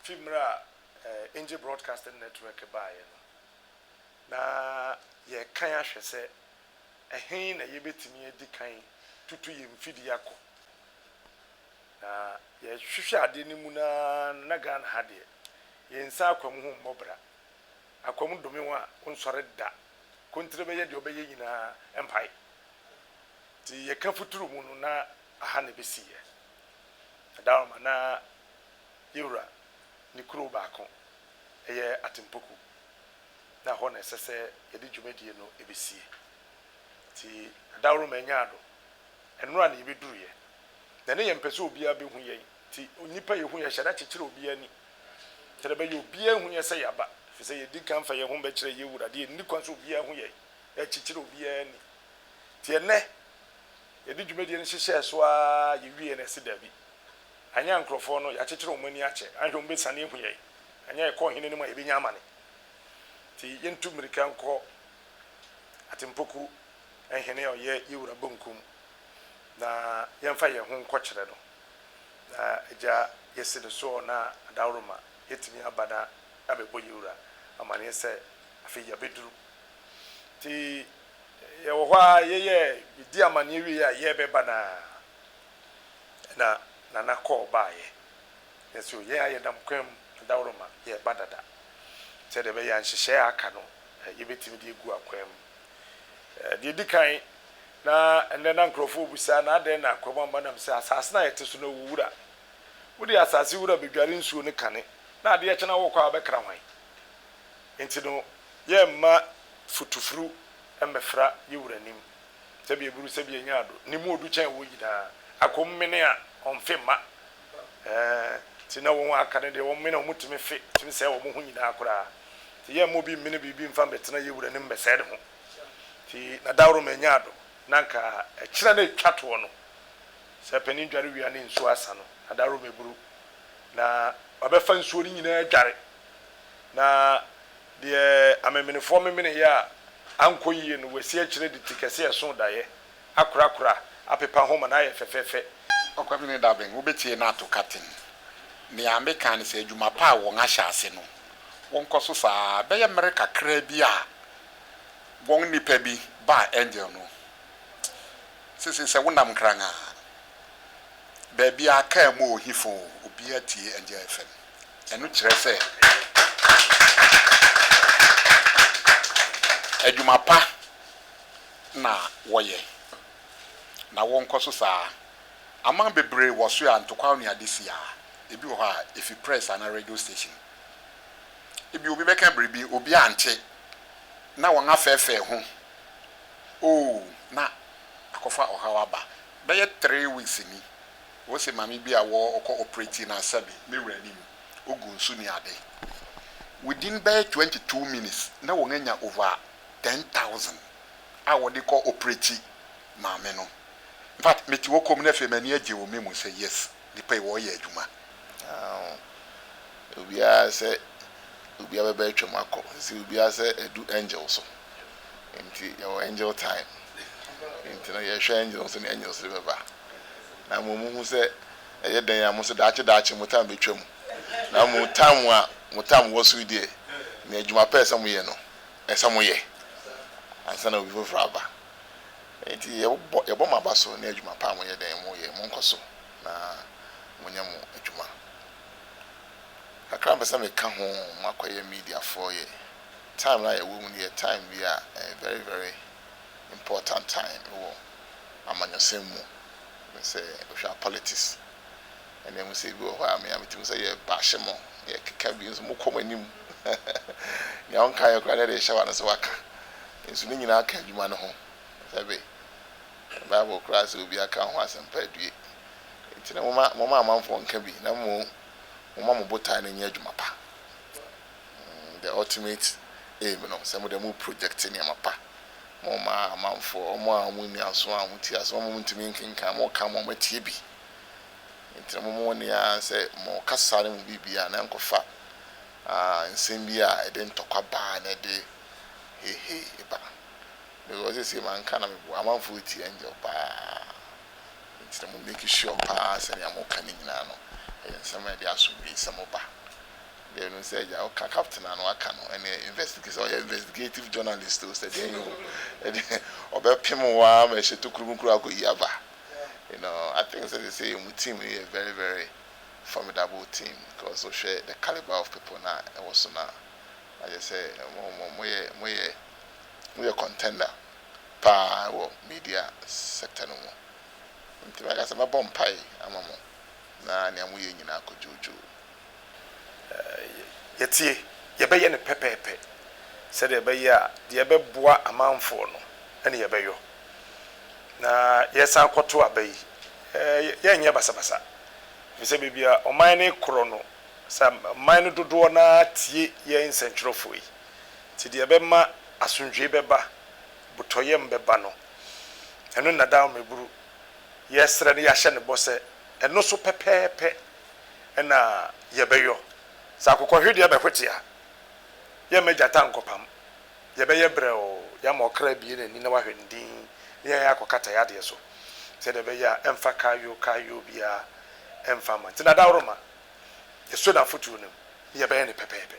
Fimra Angel Broadcasting Network by na ye kan ahwe se ehin na ye betimi edi kan tutu ye mfidi yakọ na ye hwehwe ade ni mu na Ghana ha de ye nsa akwam ho mbobra akwam domi wa onsore da kontre be ye de obeye nyina empire ti ye ka futuru mu no na aha na besiye adawma na yura ni kuro baako eye atempoku na ho na sese ye di dwumadie no ebesie ti adawro manyado enura na yebeduruye na ne yempese obia be hu ye ti onipa ye hu ye hyada kyekire obia ni tere be ye obia hu ye se yaba fi se ye di kan fa ye hu be kire ye wurade ye ni kwan so obia hu ye ya kyekire obia ni ti ene ye di dwumadie no hyehye so a ye wie na se dabi anya nkrofo no ya kyekire omani ache anhwe mbe sane hu ye anya ye ko hene ni ma ye benya amane ti yentu mirika nko atempoku ehene ye yewura bonkum na yemfa ye ho nko kyere no na eja yesede so na adawroma yetimi abada abebo yewura amane se afi ya beduru ti ye wo hwa ye di amane wi ya ye beba na na call bae yeso ye aye dam kwam adawroma ye badada se de be ya nhyehyɛ aka no ye betimi de egu akwam de dikan na enne na nkrofo busa na aden na akwam manam se asase na yete so na wura wudi asase wura bedware nsuo ne kane na ade ye kyena wo kwa abekra hwan enti no ye ma futufuru embefra ye wura nim se be eburu se be nyaado nimu odu kyan wo yida akom mene a onfema tina wo aka ne de wo mene o mutumi fe timi se wo mo hu nyina akora ti ye mo bi mene bibi mfa betena ye wura nim besede ho ti na dawro manyado nanka kyira na twato no se panin dware wia ne nsu asa no na dawro meburu na obefa nsuo ni nyina dware na de amamenefo memene ya ankoyie no wasi akyire de tikese eso daye akora apepa homa na ye fefefe okwamine daben obetie na to captain ne ameka ne se adwuma pa won ahya ase no won koso saa be ye America kra bi a won nipa bi ba angel no se wonam kranga be bi aka mu ohifo obi atie angel fm eno kire se adwuma pa na woye na won koso saa among bebre was so antokwa ni adesia ebi wo ha if you press an radio station ebi obi beka brebi obi ante na won afefe ho oh na akofa ohawaba be ye 3 weeks ni wo se mami bi a wo okọ operating na sabi me wranim ogun su ni ade within by 22 minutes na won anya over 10,000 a wo de ko operating maame no. In fact, me to come na fe mani age wo memu say yes, the pay wo ye adwuma. Obia say obia be be twem akọ. Si obia say edu angel so. Enti your angel time. Enti na ye hwe angel so na angel so be ba. Na mu say eye dan ya mu so daache mutam be twem. Na mutam wo so die. Na adwuma pa esa mu ye no. Esa mu ye. Ansa na obi fo aba. Enti ye bo mabaso na adwuma pa mo ye den mo ye mo nkoso na munya mo adwuma akra besa me ka ho makoye media for ye time na ye wo mu ye time we are a very very important time wo amanyosem mu me say ohwa politics and then we say go hwa me am tim say ye bahye mo ye keka bi nso mo komanim ya on kai kwa na de hye wa no so waka nso ni nyina aka adwuma no ho sabe Bible class obi aka ho asempa adue nti na moma amanfo nka bi na mo botan na nya adwuma pa the ultimate aim no say mo dem project ni amapa moma amanfo mo amuni aso amuti aso mo ntimi nkinka mo ka mo matie bi nti na mo ne ya say mo kasare mo bibia na nkofa nsem bi a ede ntokwa ba na de ba because you see man kana me bo amanfo ti angel pa nti na mo make sure pa say na mo kan nyina no nsem e de aso bi samo ba they no say ja o captain anu aka no and investigative journalist to say dey you obepem wa ma she to kurumukuru akoyi aba I think they say my team is a very very formidable team because we share the caliber of people now and also now I just say we a contender pa media sector no mo nti ba ka say ma bompai amamo na nya mo ye nyina akojojo yetie yebeye ne pepepe se de yebeye a de yebeboa amanfo no ene yebeyo na yesan koto abayi yenye basabasa fise bibia oman ne kro no sa man no dodo na tie ye nsentwerofo yi ti de yebema asundwe beba butoyem beba no eno na dawo meburu yesre ne yahye ne bose eno so pepepe ena yebeyo sa kokɔhwede abɛhwetea ye megata nkopam ye bɛyɛ brɛo ya ma ɔkra bi ne ni na wahwɛ ndin ye ya akɔkata ya de so se de bɛyɛ emfa kayo bia emfa ma tina dawroma ye so na fotu no ye bɛyɛ ne pɛpɛpɛ